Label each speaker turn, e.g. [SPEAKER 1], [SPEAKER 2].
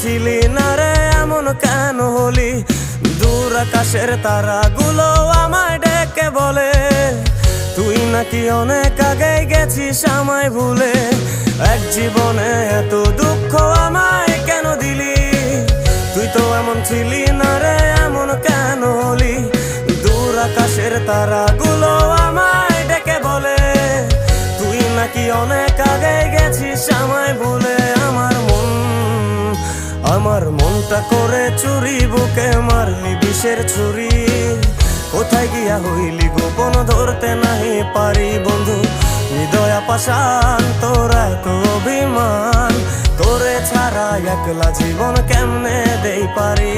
[SPEAKER 1] ছিলি না রে এমন কেন হলি? দূর আকাশের তারাগুলো আমায় ডেকে বলে তুই নাকি অনেক আগে গেছিস আমায় ভুলে। এক জীবনে এত দুঃখ আমায় কেন দিলি? তুই তো এমন ছিলি না রে এমন কেন হলি? দূর আকাশের তারাগুলো আমায় ডেকে বলে তুই নাকি অনেক আগে গেছিস আমায় ভুলে। আমার মনটা করে চুরি, বুকে মারলি বিষের ছুরি। কোথায় গিয়া হইলি গোপন ধরতে নাহি পারি বন্ধু। হৃদয় পাষাণ তোর এত অভিমান, তোরে ছাড়া একলা জীবন কেমনে দেই পারি?